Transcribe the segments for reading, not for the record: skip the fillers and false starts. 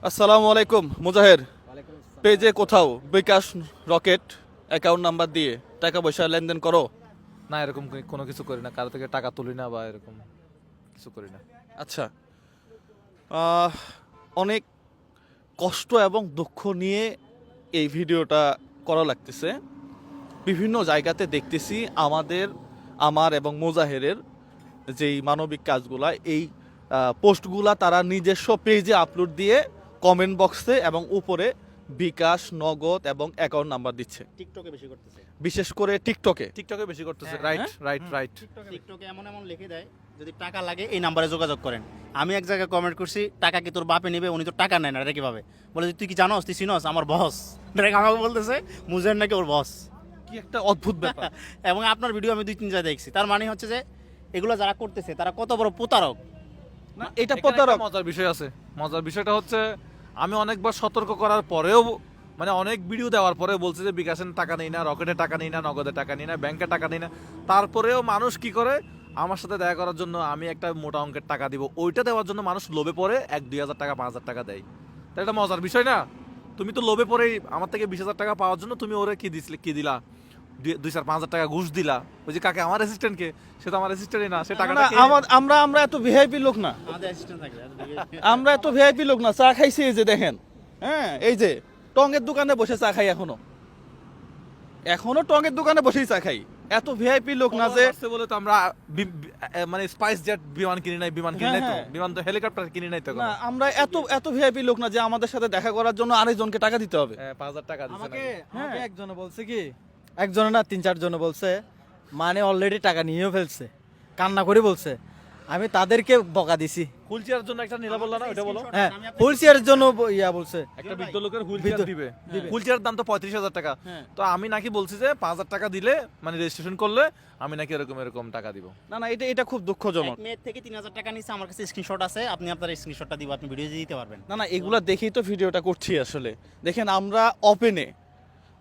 আসসালামু আলাইকুম মুজাহের। পেজে কোথাও বিকাশ রকেট অ্যাকাউন্ট নাম্বার দিয়ে টাকা পয়সা লেনদেন করো? না, এরকম কোনো কিছু করি না, কারো থেকে টাকা তুলি না বা এরকম কিছু করি না। আচ্ছা, আহ, অনেক কষ্ট এবং দুঃখ নিয়ে এই ভিডিওটা করা লাগতেছে। বিভিন্ন জায়গাতে দেখতেছি আমার এবং মুজাহেরের যেই মানবিক কাজগুলা, এই পোস্টগুলা তারা নিজস্ব পেজে আপলোড দিয়ে কমেন্ট বক্সে এবং উপরে বিকাশ, নগদ এবং অ্যাকাউন্ট নাম্বার দিচ্ছে। টিকটকে বেশি করতেছে। বিশেষ করে টিকটকে টিকটকে বেশি করতেছে। হ্যাঁ, রাইট হ্যাঁ? Right right. টিকটকে এমন এমন লিখে দেয়, যদি টাকা লাগে এই নাম্বারে যোগাযোগ করেন। আমি এক জায়গায় কমেন্ট করছি, টাকা কি তোর বাপে নেবে? উনি তো টাকা নেয় না, এটা কিভাবে? বলে যে তুই কি জানোস, তুই চিনস আমার বস। ডাইরেক্ট আমাকে বলতেছে মুজাহির নাকি ওর বস। কি একটা অদ্ভুত ব্যাপার। এবং আপনার ভিডিও আমি 2-3 জায়গায় দেখছি। তার মানে হচ্ছে যে এগুলো যারা করতেছে তারা কত বড় প্রতারক। না, এটা এখানে প্রতারক। একটা মজার বিষয় আছে। মজার বিষয়টা হচ্ছে, আমি অনেকবার সতর্ক করার পরেও, মানে অনেক ভিডিও দেওয়ার পরে বলছে যে বিকাশের টাকা নেই না, রকেটের টাকা নেই না, নগদের টাকা নেই না, ব্যাংকের টাকা নেই না। তারপরেও মানুষ কি করে, আমার সাথে দেখা করার জন্য আমি একটা মোটা অঙ্কের টাকা দিব, ওইটা দেওয়ার জন্য মানুষ লোভে পড়ে 1-2 হাজার টাকা 5,000 টাকা দেয়। তাই এটা মজার বিষয় না? তুমি তো লোভে পড়েই আমার থেকে 20,000 টাকা পাওয়ার জন্য তুমি ওরে কি দিলা, 2-4-5,000 টাকা ঘুষ দিলা। ওই যে কাকে, আমার অ্যাসিস্ট্যান্টকে, সে তো আমার অ্যাসিস্ট্যান্টই না, সে টাকাটা না, খেয়ে- আমরা এত ভিআইপি লোক না। আমাদের অ্যাসিস্ট্যান্ট থাকবে। আমরা এত ভিআইপি লোক না। চা খাইছি এই যে দেখেন, হ্যাঁ, এই যে টঙের দোকানে বসে চা খাই, এখনো টঙের দোকানে বসেই চা খাই। এত ভিআইপি লোক না যে আসছে বলে তো আমরা মানে স্পাইস জেট বিমান কিনি নাই, বিমান কিনি নাই তো, হ্যাঁ। বিমান তো হেলিকপ্টার কিনি নাই তো না, আমরা এত ভিআইপি লোক না যে আমাদের সাথে দেখা করার জন্য আরেকজনকে টাকা দিতে হবে। 5,000 টাকা দিছে আমাকে নাকি? আমাকে একজনে বলছে কি, একজনে না 3-4 জনে বলছে, মানে অলরেডি টাকা নিয়েও ফেলছে, কান্না করে বলছে। আমি তাদেরকে বকা দিছি। হুইল চেয়ারের জন্য একটা নিলা বললা না, ওটা বলো। হ্যাঁ, হুইল চেয়ারের জন্য বলছে। একটা বৃদ্ধ লোকের হুইল চেয়ার বৃদ্ধ- দিবে। দিবে। হুইল চেয়ারের দাম তো 35,000 টাকা। হ্যাঁ। তো আমি নাকি বলছি যে 5,000 টাকা দিলে, মানে রেজিস্ট্রেশন করলে আমি নাকি এরকম টাকা দিব। না, এটা খুব দুঃখজনক। এক মেয়ের থেকে 3,000 টাকা নিচ্ছে, আমার কাছে স্ক্রিনশট আছে। আপনি আপনার স্ক্রিনশটটা দিব, আপনি ভিডিও দিতে পারবেন। না, এগুলা দেখেই তো ভিডিওটা করছি আসলে। দেখেন, আমরা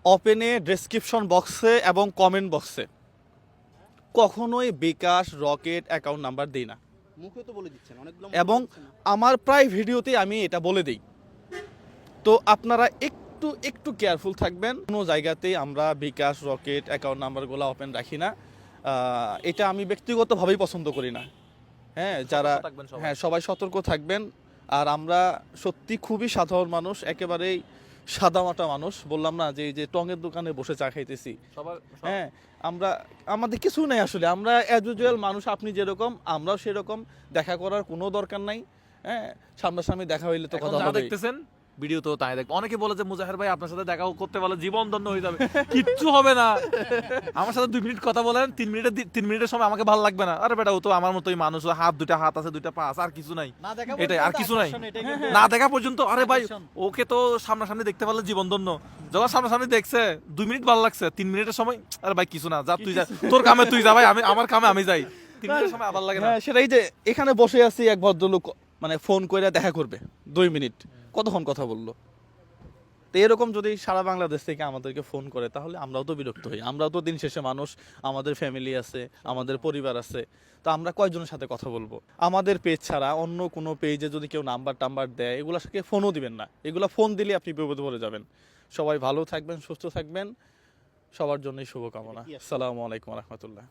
ওপেনে ডেসক্রিপশন বক্সে এবং কমেন্ট বক্সে কখনোই বিকাশ, রকেট অ্যাকাউন্ট নাম্বার দিই না। মুখে তো বলে দিচ্ছেন অনেকগুলো। এবং আমার প্রায় ভিডিওতে আমি এটা বলে দিই। তো আপনারা একটু কেয়ারফুল থাকবেন। কোনো জায়গাতেই আমরা বিকাশ, রকেট অ্যাকাউন্ট নাম্বারগুলো ওপেন রাখি না। এটা আমি ব্যক্তিগতভাবেই পছন্দ করি না। হ্যাঁ, যারা সতর্ক থাকবেন সবাই। হ্যাঁ, সবাই সতর্ক থাকবেন। আর আমরা সত্যি খুবই সাধারণ মানুষ, একেবারেই সাদামাটা মানুষ। বললাম না যে এই যে টঙের দোকানে বসে চা খাইতেছি। হ্যাঁ, আমাদের কিছু নেই আসলে। আমরা অ্যাজ ইউজুয়াল মানুষ, আপনি যেরকম আমরাও সেরকম। দেখা করার কোনো দরকার নাই। হ্যাঁ, সামনাসামনি দেখা হইলে তো এখন কথা যারা হবে। দেখতেছেন ভিডিও তো তাই দেখবে। অনেকে বলে যে মুজাহির ভাই আপনার সাথে দেখা করতে পারলে জীবন ধন্য হয়ে যাবে। কিচ্ছু হবে না। আমার সাথে 2 মিনিট কথা বলেন, 3 মিনিটের সময় আমাকে ভালো লাগবে না। আরে বেটা, ও তো আমার মতোই মানুষ, ওর দুটা হাত আছে, 2টা পা আছে, আর কিছু নাই। না দেখা এটাই, আর কিছু নাই। আকর্ষণ, এটাই কিন্তু- না দেখা পর্যন্ত, আরে ভাই আকর্ষণ। ওকে তো সামনাসামনি দেখতে পারলে জীবন ধন্য। যখন সামনাসামনি দেখছে 2 মিনিট ভালো লাগছে, 3 মিনিটের সময় আরে ভাই কিছু না, যা তুই যা, তোর কামে তুই যা ভাই, আমার কামে আমি যাই। 3 মিনিটের সময় আবার লাগে না। হ্যাঁ, সেটাই যে এখানে বসে আছি, এক ভদ্রলোক মানে ফোন করে দেখা করবে 2 মিনিট, কতক্ষণ কথা বললো। তো এরকম যদি সারা বাংলাদেশ থেকে আমাদেরকে ফোন করে, তাহলে আমরাও তো বিরক্ত হই। আমরাও তো দিন শেষে মানুষ, আমাদের ফ্যামিলি আছে, আমাদের পরিবার আছে। তো আমরা কয়জনের সাথে কথা বলবো? আমাদের পেজ ছাড়া অন্য কোনো পেজে যদি কেউ নাম্বার টাম্বার দেয়, এগুলোকে ফোনও দিবেন না। এগুলো ফোন দিলে আপনি বিপদে পড়ে যাবেন। সবাই ভালো থাকবেন, সুস্থ থাকবেন। সবার জন্যই শুভকামনা। আসসালামু আলাইকুম রহমতুল্লাহ।